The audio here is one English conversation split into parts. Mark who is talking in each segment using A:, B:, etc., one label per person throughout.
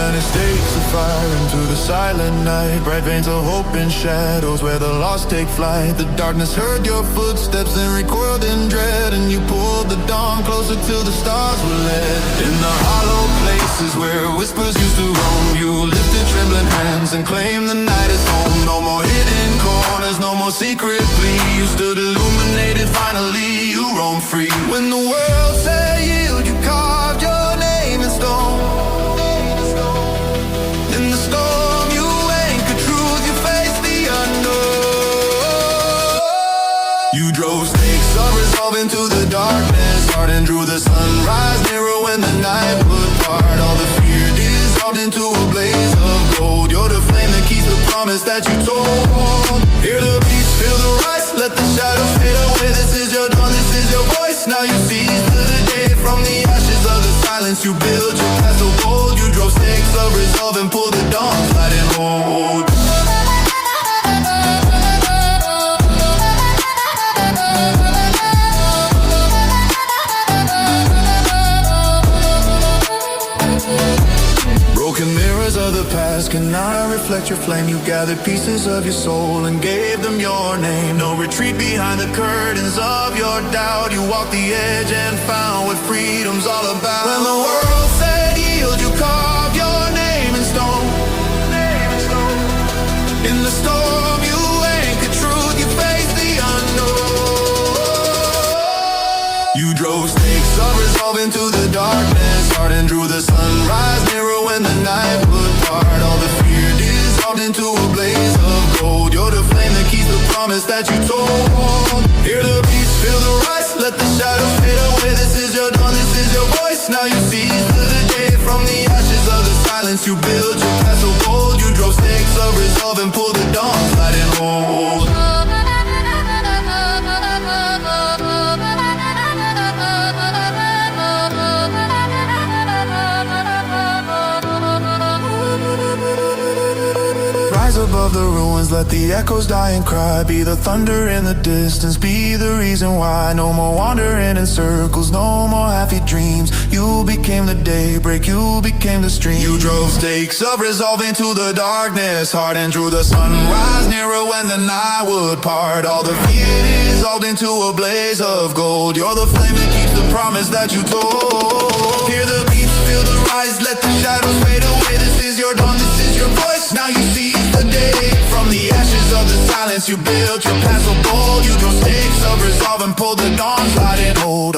A: United States of fire into the silent night. Bright veins of hope in shadows where the lost take flight. The darkness heard your footsteps and recoiled in dread, and you pulled the dawn closer till the stars were lit. In the hollow places where whispers used to roam, you lifted trembling hands and claimed the night is home. No more hidden corners, no more secret plea. You stood illuminated, finally you roam free. When the world said yield, you carved your name in stone. In the storm you anchored truth, you faced the unknown. You drove stakes of resolve into the darkness, hard and drew the sunrise nearer when the night would part. All the fear dissolved into a blaze of gold. You're the flame that keeps the promise that you told. Hear the beats, feel the rise, let the shadows fade away. This is your dawn, this is your voice. Now you seize the day from the ashes of the silence. You built your castle bold. You drove stakes of resolve and pulled the dawn's light and hold. Broken mirrors of the past cannot reflect your flame. You gathered pieces of your soul and gave them your name. No retreat behind the curtains of your doubt. You walked the edge and found what freedom's all about. When the world said yield, you carved your name in stone. In the storm you anchored truth, you faced the unknown. You drove stakes of resolve into the darkness, hard and drew the sunrise nearer when the night would part. All the fear dissolved into a blaze of gold. You're the flame that keeps the promise that you told. Hear the beats, feel the rise, let the shadows fade away. This is your dawn, this is your voice. Now you seize the day from the ashes of the silence. You built your castle bold. You drove stakes of resolve and pulled the dawn's light and hold. Above the ruins, let the echoes die and cry. Be the thunder in the distance, be the reason why. No more wandering in circles, no more happy dreams. You became the daybreak, you became the stream. You drove stakes of resolve into the darkness, hard and drew the sunrise nearer when the night would part. All the fear dissolved into a blaze of gold. You're the flame that keeps the promise that you told. Hear the beats, feel the rise, let the shadows fade away. This is your dawn, this is your voice. Now you see the day from the ashes of the silence. You built your castle bold. You drove stakes of resolve and pulled the dawn's light and hold.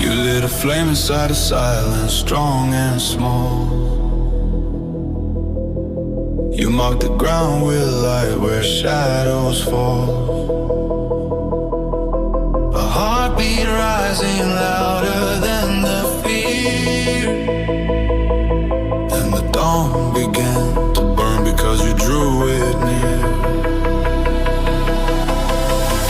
A: You lit a flame inside of silence, strong and small. You marked the ground with light where shadows fall. A heartbeat rising louder than the fear. And the dawn began to burn because you drew it near.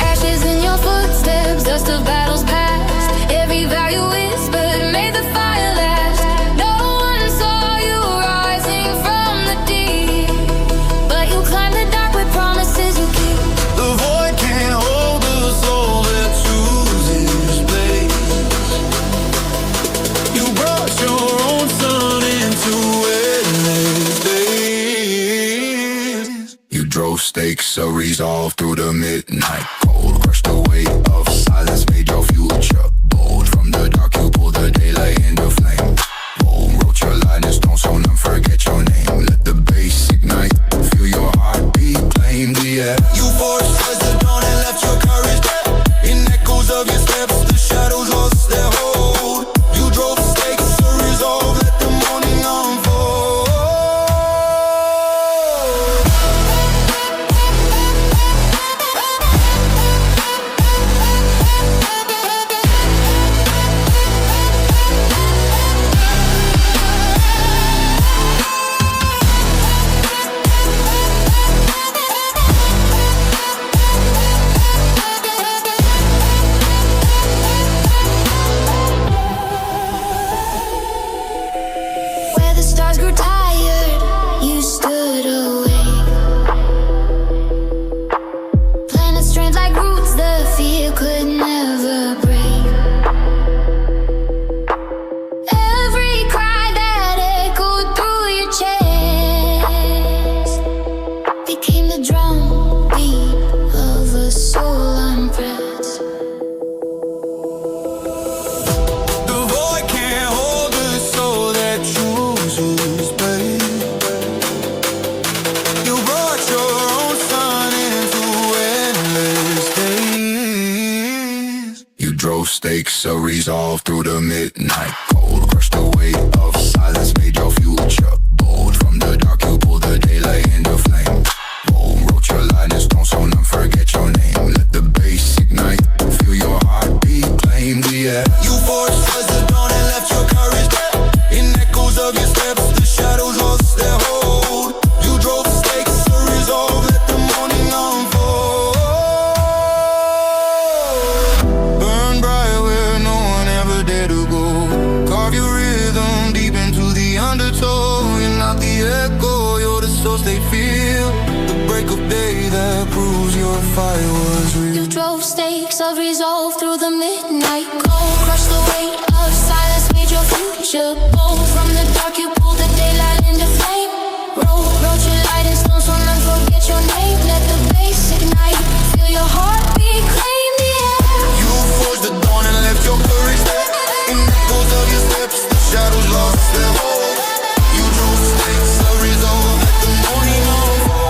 B: Ashes in your footsteps, dust of battles past. Every vow you whispered made the fire last. No one saw you rising from the deep, but you climbed the dark with promises you keep.
A: The void can't hold the soul that chooses place. You brought your own sun into endless days. You drove stakes of resolve through the midnight cold. Crushed the weight of silence, made your future bold. From the dark you pulled the daylight into flame. Bold, wrote your line in stone so none forget your name. Let the bass ignite, feel your heartbeat claim the air. You forged as the dawn and left your courage there. In echoes of your steps, the shadows lost their hold. You drove stakes of resolve, let the morning unfold.
B: could never break. Every cry that echoed through your chest became the drum beat of a soul unpressed.
A: The void can't hold the soul that chooses, babe. You brought your own sun into endless days. You drove stakes of resolve through the midnight cold. Crushed the weight of silence, made your future bold. From the dark you pulled the daylight into flame. Bold, wrote your line in stone so none forget your name. Let the bass ignite, feel your heartbeat claim the air. You forged as the dawn and left your courage there. In echoes of your steps, the shadows lost their hold. You drove stakes to resolve, let the morning unfold. Burn bright where no one ever dared to go. Carve your rhythm deep into the undertow. You're not the echo, you're the source they feel. The break of day that proves your fire was real.
B: You drove stakes of resolve through the midnight cold. Crushed the weight of silence, made your future bold. From the dark you pulled the daylight into flame. Wrote your light in stone so none forget your name. Let the bass ignite, feel your heartbeat claim the air.
A: You forged the dawn and left your courage there. In echoes of your steps, the shadows lost their hold. You drove stakes of resolve, let the morning unfold.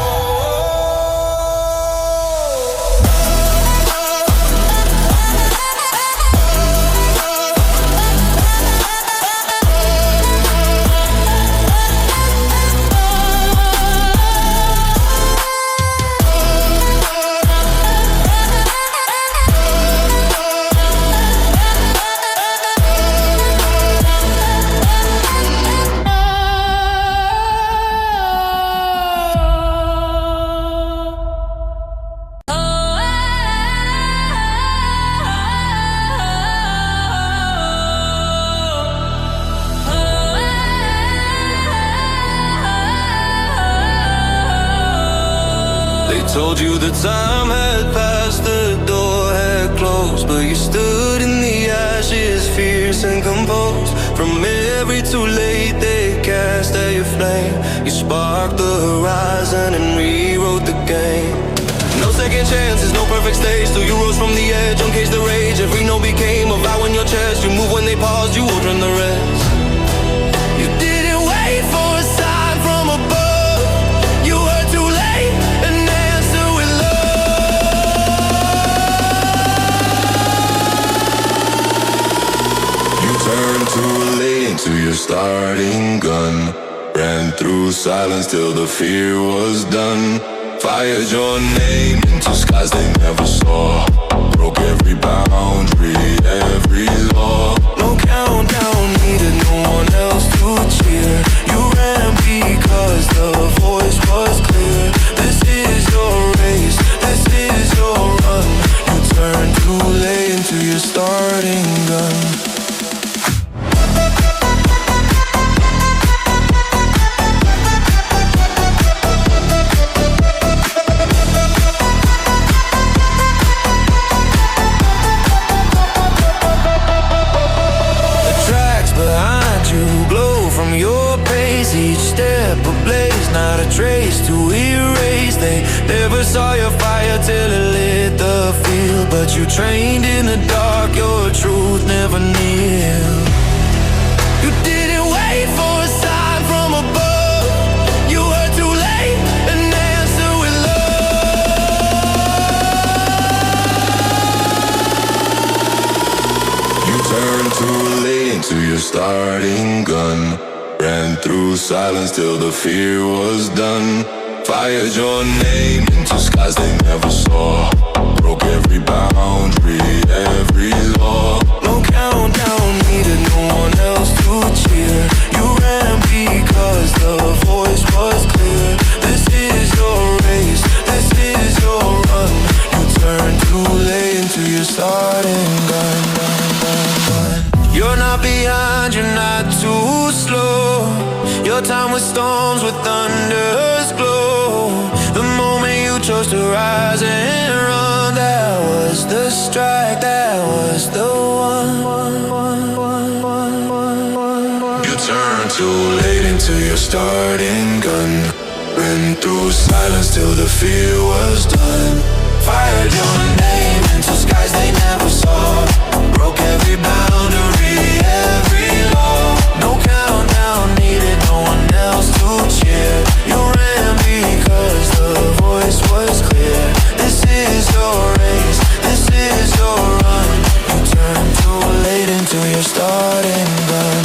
C: Told you the time had passed, the door had closed, but you stood in the ashes, fierce and composed. From every too late they cast at your flame. You sparked the horizon and rewrote the game. No second chances, no perfect stage, till you rose from the edge, uncaged the rage. Every note became a vow in your chest. You moved when they paused, you outrun the rest. You didn't wait for a sign from above. You heard too late and answered with love.
A: You turned too late into your starting gun. Ran through silence till the fear was done. Fired your name into skies they never saw. Broke every boundary, every law.
C: No countdown needed, no one else to cheer. You ran because the voice was clear. This is your race, this is your run. You turned too late into your starting gun. Each step ablaze, not a trace to erase. They never saw your fire till it lit the field. But you trained in the dark, your truth never kneeled. You didn't wait for a sign from above. You heard too late and answered with love.
A: You turned too late into your starting gun. Ran through silence till the fear was done. Fired your name into skies they never saw. Broke every boundary, every law.
C: No countdown needed, no one else to cheer. You ran because the voice was clear. This is your race, this is your run. You turned too late into your starting gun. You're not behind, you're not too slow. Your time with storms, with thunder's glow. The moment you chose to rise and strike, that was the one.
A: You turned too late into your starting gun. Ran through silence till the fear was done. Fired your name into skies they never saw. Broke every boundary, every law. No countdown needed, no one else to cheer. You ran because the voice was clear. This is your race, this is your run. You turned too late into your starting gun.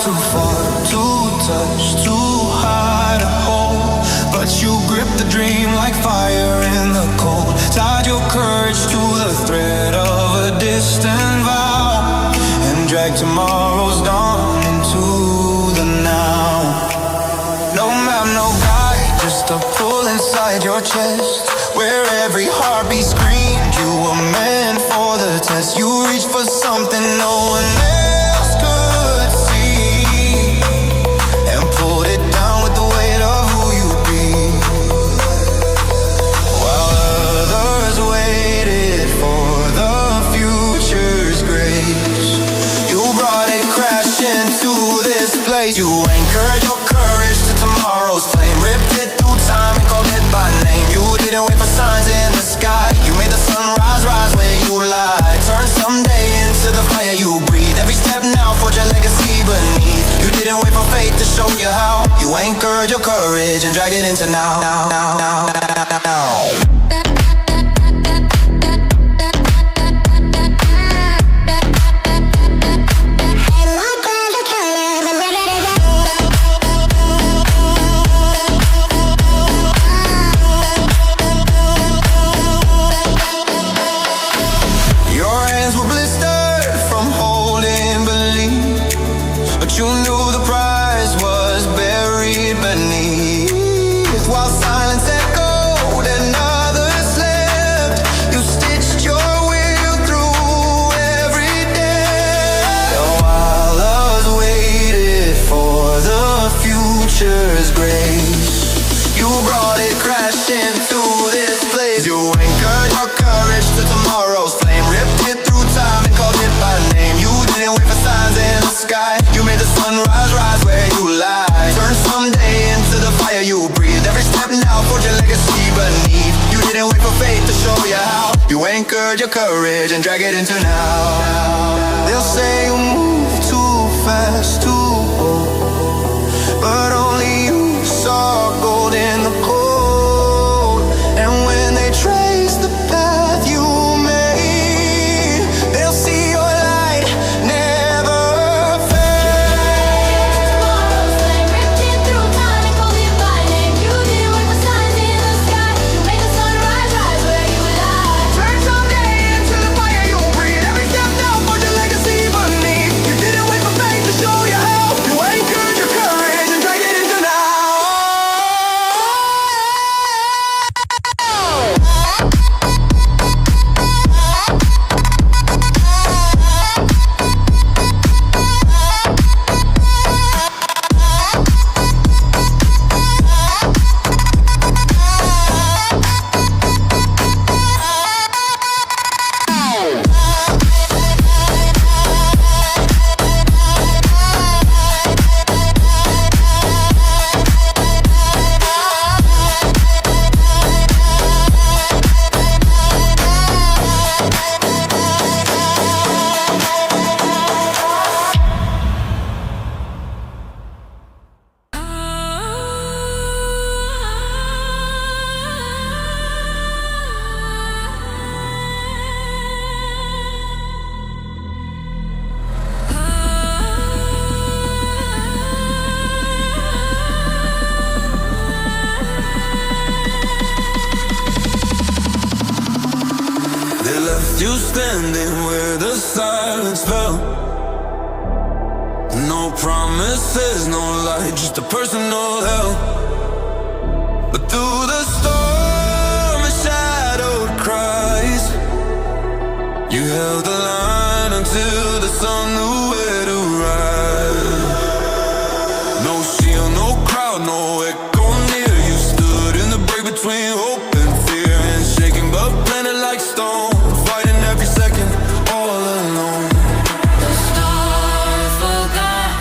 A: Too far to touch, too high to hold. But you gripped the dream like fire in the cold. Tied your courage to the thread of a distant vow, and dragged tomorrow's dawn into the now. No map, no guide, just a pull inside your chest, where every heartbeat screamed you were meant for the test. You reached for something no one else could see, and pulled it down with the weight of who you'd be. While others waited for the future's grace, you brought it crashing to this place. You anchored your courage to tomorrow's flame, ripped it through time and called it by name. You didn't wait for signs in the sky, you made the sunrise rise where you lie. Turn someday into the fire you breathe. Every step now forge your legacy beneath. You didn't wait for fate to show you how. You anchored your courage and dragged it into now. You knew the prize was buried beneath. While silence echoed and others slept, you stitched your will through every day. While others waited for the future's grace, you brought it crashing through this place. You anchored your courage to tomorrow's flame, ripped it through time and called it by name. You didn't wait for signs in the sky, you made the sunrise rise where you lie. Turn someday into the fire you breathe. Every step now forge your legacy beneath. You didn't wait for fate to show you how. You anchored your courage and drag it into now. They'll say you move too fast, too bold, but only you saw gold in the cold. And when they trace the path you made, they'll see your light never anchored
C: you standing where the silence fell. No promises, no light, just a personal hell. But through the storm and shadowed cries, you held the line until the sun knew where to rise. No shield, no crowd, no echo near. You stood in the break between hope and fear, and shaking but planted like stone, fighting every second all alone.
B: The stars forgot,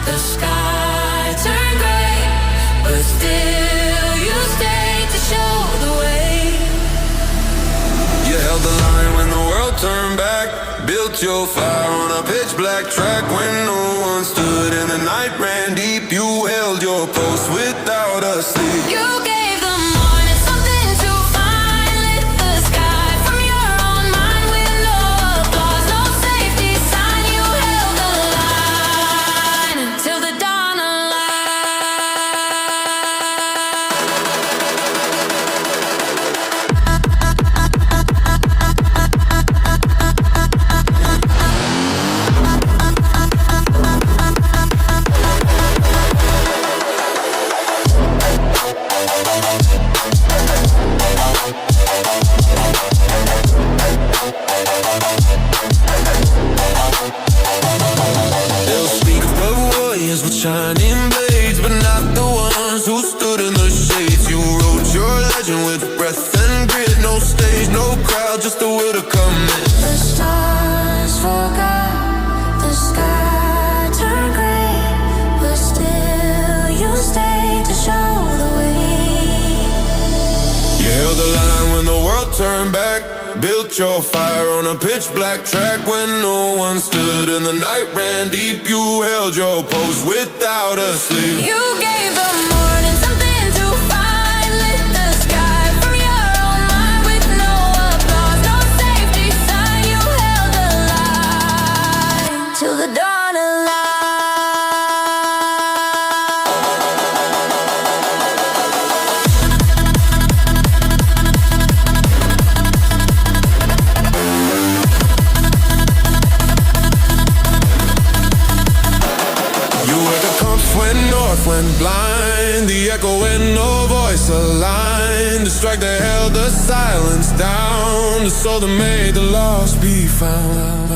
B: the sky turned gray, but still you stayed to show the way.
C: You held the line when the world turned back, built your fire on a pitch black track when no one stood and the night ran deep. You held your post without a sleep.
B: You gave the morning something to find, lit the sky from your own mind with no applause, no safety sign. You held the line until the dawn of
C: They'll speak of warriors with shining blades, but not the ones who stood in the shades. You wrote your legend with breath and grit. No stage, no crowd, just the will to commit.
B: the stars forgot, the sky turned gray, but still you stayed to show the way.
C: You held the line when the world turned back, built your fire on a pitch black track when no one stood and the night ran deep. You held your post without a sleep.
B: You gave the morning something to find, lit the sky from your own mind with no applause, no safety sign. You held the line till the dawn of light.
C: You were the compass when north went blind, the echo when no voice aligned, the strike that held the silence down, the soul that made the lost be found.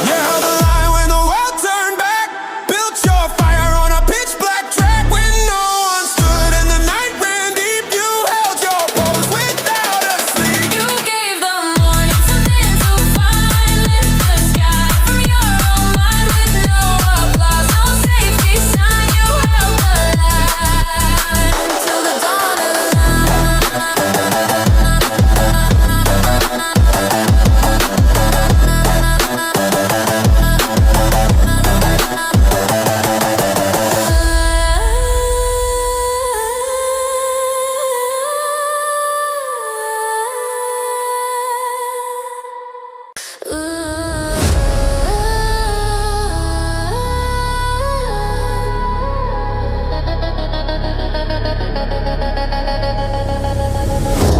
C: You held the line when the world turned back, built your fire on a pitch black track when no one stood and the night ran deep. You held your post without a sleep.
B: You gave the morning something to find, lit the sky from your own mind with no applause, no safety sign. You held the line till the dawn of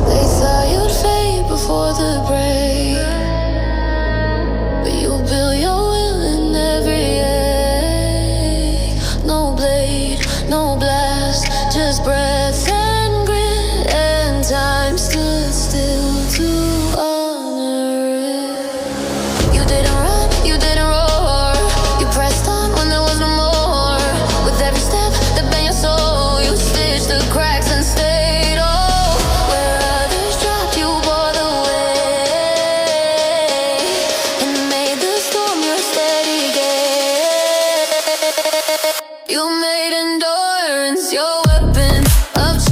B: They thought you'd fade before the break, but you built your will in every ache. No blade, no blast, just breath and grit, and time stood still to honor it. You didn't run, you didn't roar, you pressed on when there was no more. With every step that bent your soul, you stitched the cracks and stayed. Oh, where others dropped, you bore the weight and made the storm your steady gate. You made endurance your weapon of choice.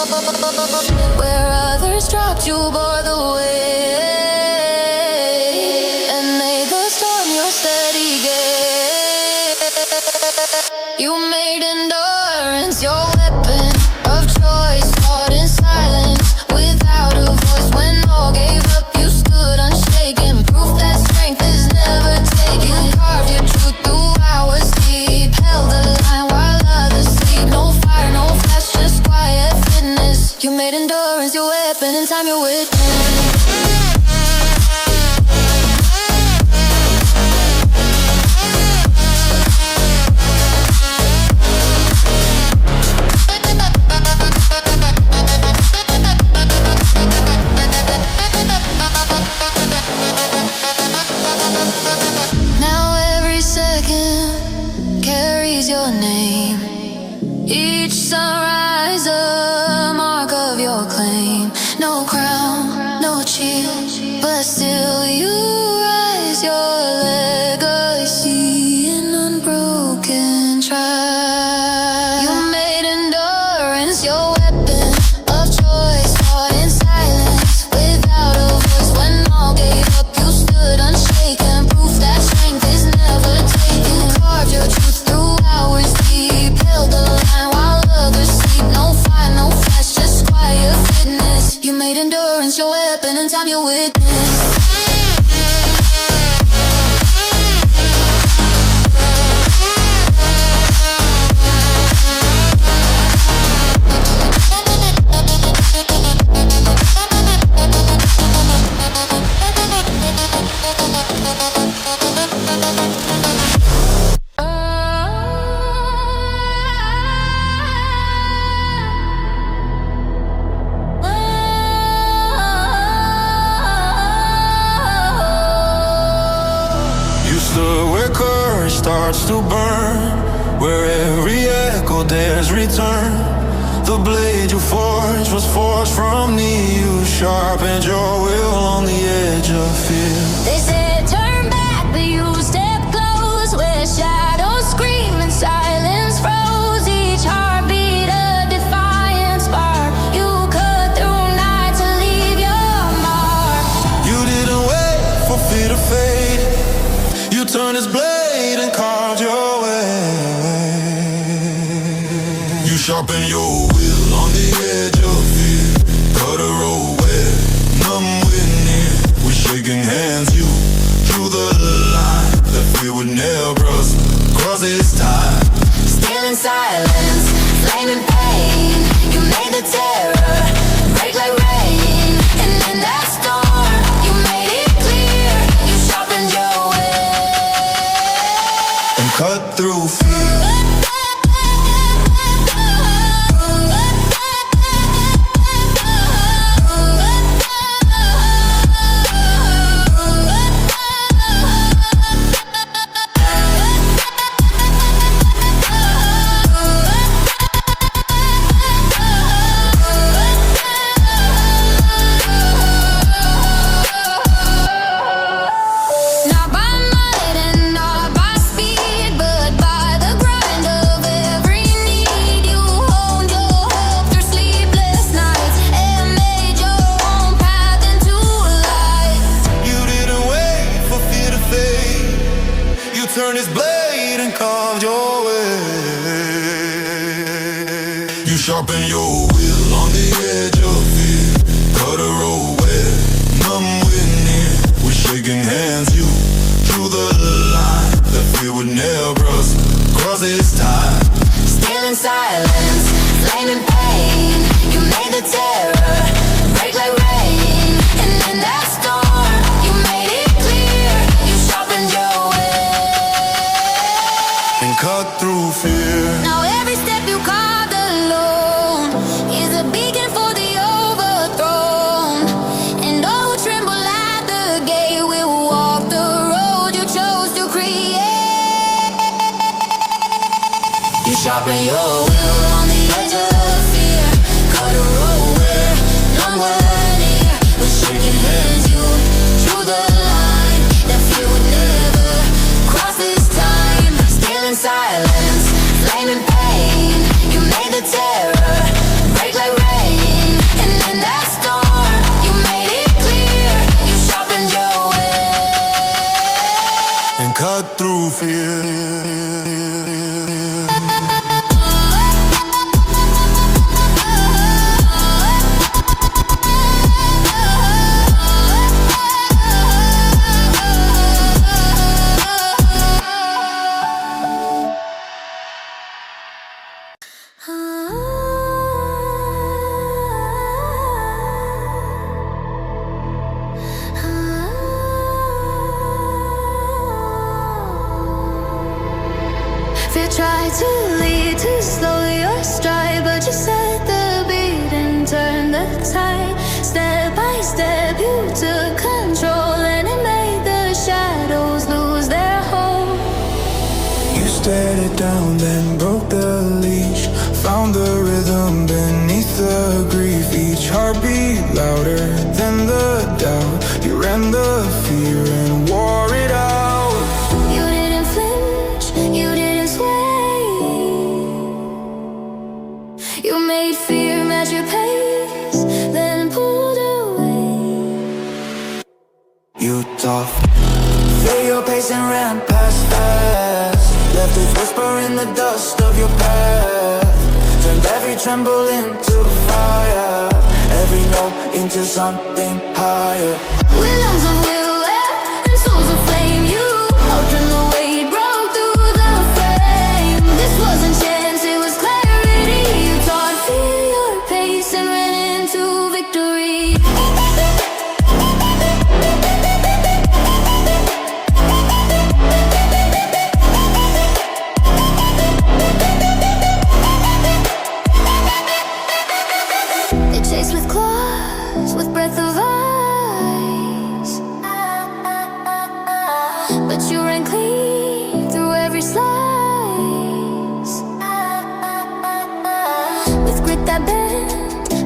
B: Where others dropped, you bore the weight and made the storm your steady gate. You made endurance your weapon of choice, fought in silence without a voice. When all gave up, you stood unshaken, proof that strength is never taken. Carved your truth through hours deep, held the line while others sleep. No fire, no flash, just quiet fitness. You made endurance your weapon and time your witness. Now every second carries your name. Each sunrise a mark of your claim. No crown, no cheer, but still you rise. Your legacy in unbroken trial. You made endurance your weapon of choice, fought in silence without a voice. When all gave up, you stood unshaken, proof that strength is never taken. Carved your truth through hours deep, held the line while others sleep. No fire, no flash, just quiet fitness. You made endurance your weapon and time your witness.
A: Where courage starts to burn, where every echo dares return. The blade you forged was forged from me. You sharpened your will on the edge of fear.
B: They said turn back, but you stepped close, where shadows scream and silence froze. Each heartbeat a defiant spark. You cut through night to leave your mark.
A: You didn't wait for fear to fade. You turned his blade and carved your way. You sharpen your will on the edge of fear. Cut a road where none went near. With shaking hands you drew the line that fear would never cross this time.
B: Still in silence, flaming pain. You made the terror break like rain. And in that storm, you made it clear. You sharpened your way
A: and cut through fear.
B: Not by might and not by speed, but by the grind of every need. You honed your hope through sleepless nights and made your own path into light.
A: You didn't wait for fear to fade. You turned his blade and carved your way. You sharpen your will on the edge of fear. Cut a road where none went near. With shaking hands you drew the line that fear would never cross this time.
B: Still in silence, flaming pain. You made the terror break like rain. And in that storm, you made it clear. You sharpened your way
A: And cut through fear.
B: Now every step you carved alone is a beacon for the overthrown. And all who tremble at the gate will walk the road you chose to create. You sharpen your will on the edge of fear. Cut a road where none were near. With shaking hands you drew the line that fear would never cross this time. Still in silence, flaming pain. You made the terror break like rain.
A: heartbeat louder than the doubt. You ran the fear and wore it out.
B: You didn't flinch, you didn't sway. You made fear match your pace, then pulled away.
A: You tough. Feel your pace and ran past fast. Left a whisper in the dust of your path. Turned every tremble into fire, every note into something higher.
B: With lungs of will and souls of flame, you outrun the weight, broke through the frame. This wasn't chance, it was clarity. You taught fear your pace and ran into victory. They chase with claws, with breath of ice, but you ran clean through every slice. With grit that bent,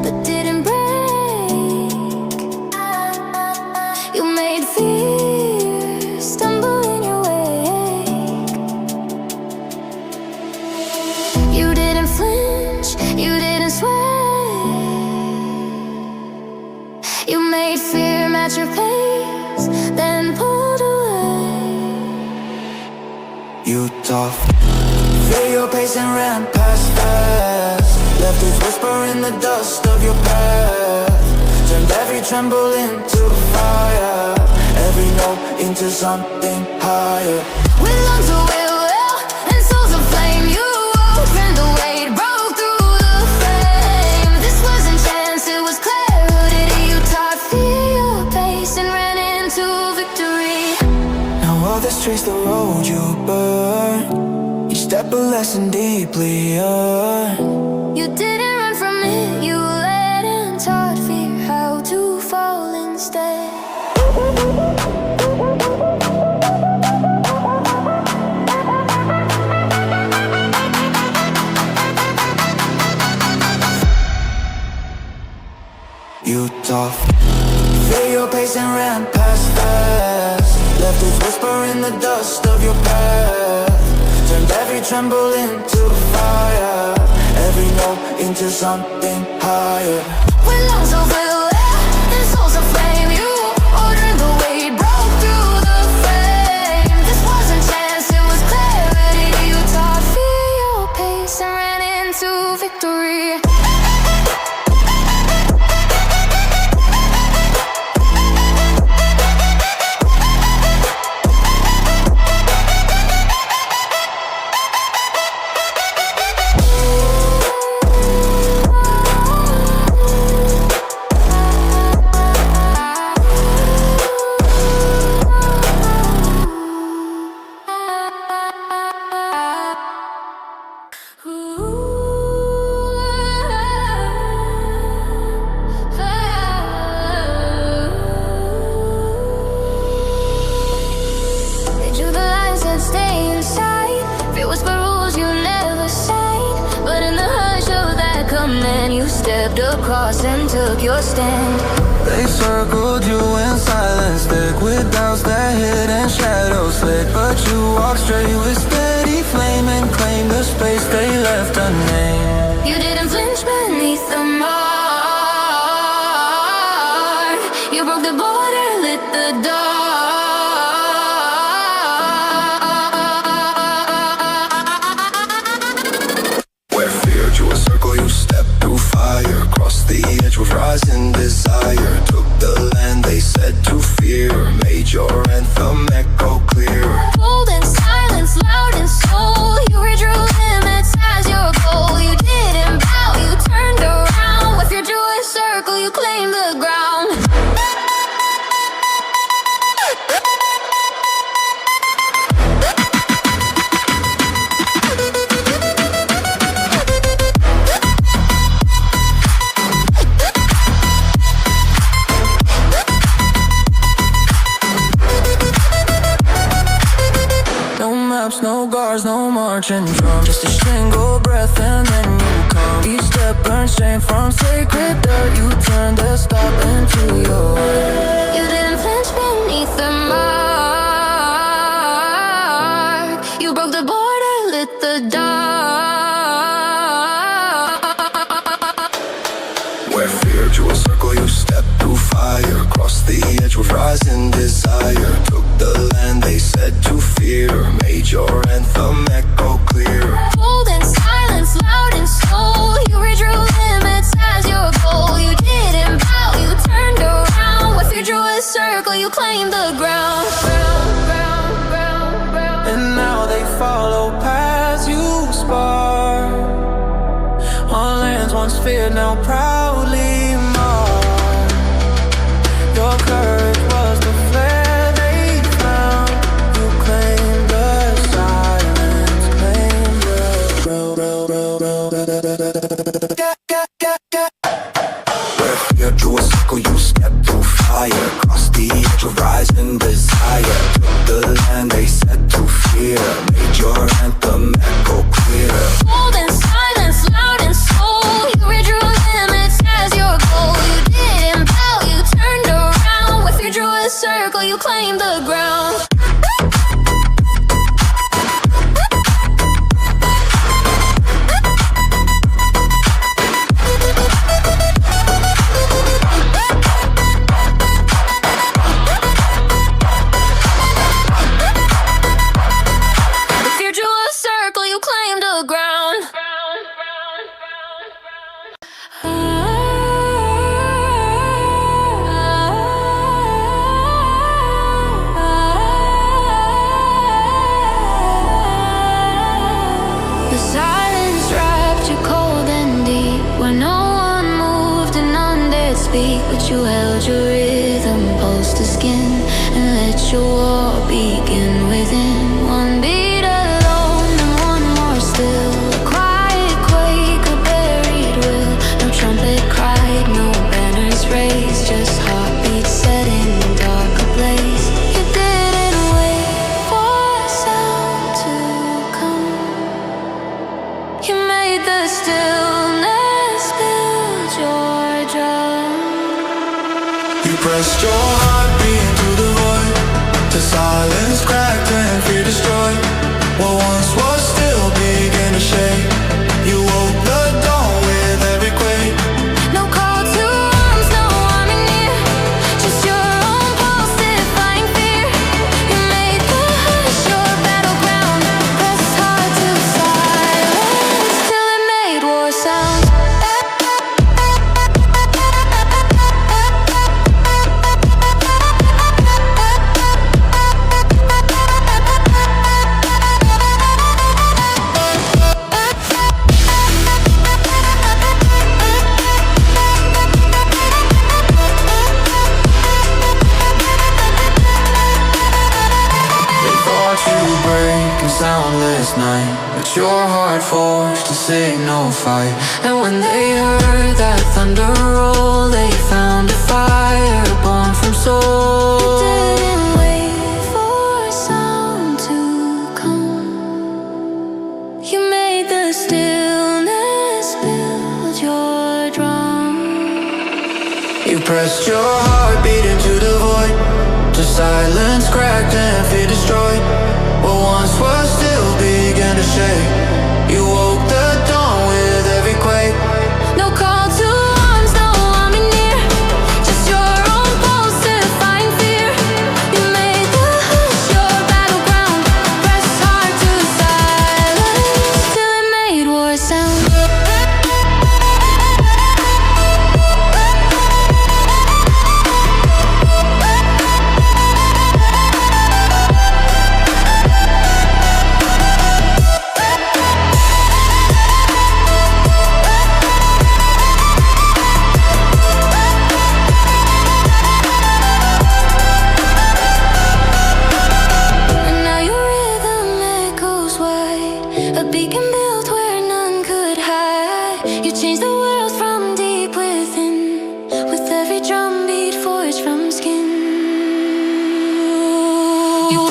B: but didn't break. You made fear stumble in your wake. You didn't flinch, you didn't sway. You made fear match your pace, then pulled away.
A: You tough. Feel your pace and ran past fast. Left a whisper in the dust of your path. Turned every tremble into fire, every note into something higher.
B: With lungs of will and souls of flame, you outrun the weight, broke through the frame. This wasn't chance, it was clarity. You taught fear your pace and ran into victory.
A: Now others trace the road you burn. Each step a lesson deeply earned.
B: You didn't run from it, you led and taught fear how to fall instead.
A: You tough. Feel your pace and ran past fast. Left a whisper in the dust of your path. Turned every tremble into fire, every note into something higher.
B: With lungs of will and souls of flame, you outrun the weight, broke through the frame. This wasn't chance, it was clarity. You taught fear your pace and ran into victory. Across and took your stand.
C: They circled you in silence, thick with doubts that hid in shadows slick. But you walked straight with steady flame and claimed the space they left unnamed.
B: You didn't flinch beneath the mark. You broke the border, lit the dark.
C: Where fear drew a circle, you stepped through fire. Crossed the edge with rising desire. Took the land they said to fear. Made your anthem echo clear.
B: Bold and silence, loud and soul. You redrew limits as your goal. You didn't bow, you turned around. With your joyous circle, you claimed the ground.
C: No maps, no guards, no marching drum. Just a single breath and then you come.
A: Each step burns shame from sacred dirt. You turned the stop into your word.
B: You didn't flinch beneath the mark. You broke the border, lit the dark.
A: Where fear drew a circle, you stepped through fire. Crossed the edge with rising desire. Took the land they said to fear. Made your anthem echo clear.
B: Bold in silence, loud and slow. You redrew limits as your goal. You didn't bow, you turned around. Where fear drew a circle, you claimed the ground.
A: And now they follow paths you spark. On lands once feared, now proudly marked. Your courage was the flare they found. You claimed the silence, claimed the where fear drew a circle, you stepped through fire. Crossed the edge of rising desire. Took the land they said to fear. Made your anthem echo clear.
B: Bold in silence, loud and slow. You redrew limits as your goal. You didn't bow, you turned around. Where fear drew a circle, you claimed the ground. Where fear drew a circle, you claimed the ground. The silence wrapped you cold and deep, where no one moved and none dared speak. But you held your rhythm close to skin and let your war begin within. One beat alone and one more still. A quiet quake, a buried will. No trumpet cried, no banners raised, just heartbeats set in darker place. You didn't wait for sound to come. You made the stillness build your drum.
A: You pressed your heartbeat into the void. To silence cracked and fear destroyed. What once was still began to shake. You woke the dawn with every quake.
B: No call to arms, no army near. Just your own pulse defying fear. You made the hush your battleground. Pressed hard to silence till it made war sound.
A: They thought you would break in soundless night, but your heart forged to signal fight.
B: And when they heard that thunder roll, they found a fire born from soul. You didn't wait for sound to come. You made the stillness build your drum.
A: You pressed your heartbeat into the void. To silence cracked and fear destroyed. What once was still began to shake. You woke the dawn with every quake.
B: No call to arms, no army near. Just your own pulse defying fear. You made the hush your battleground. Pressed hard to silence till it made war sound.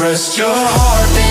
A: Pressed your heartbeat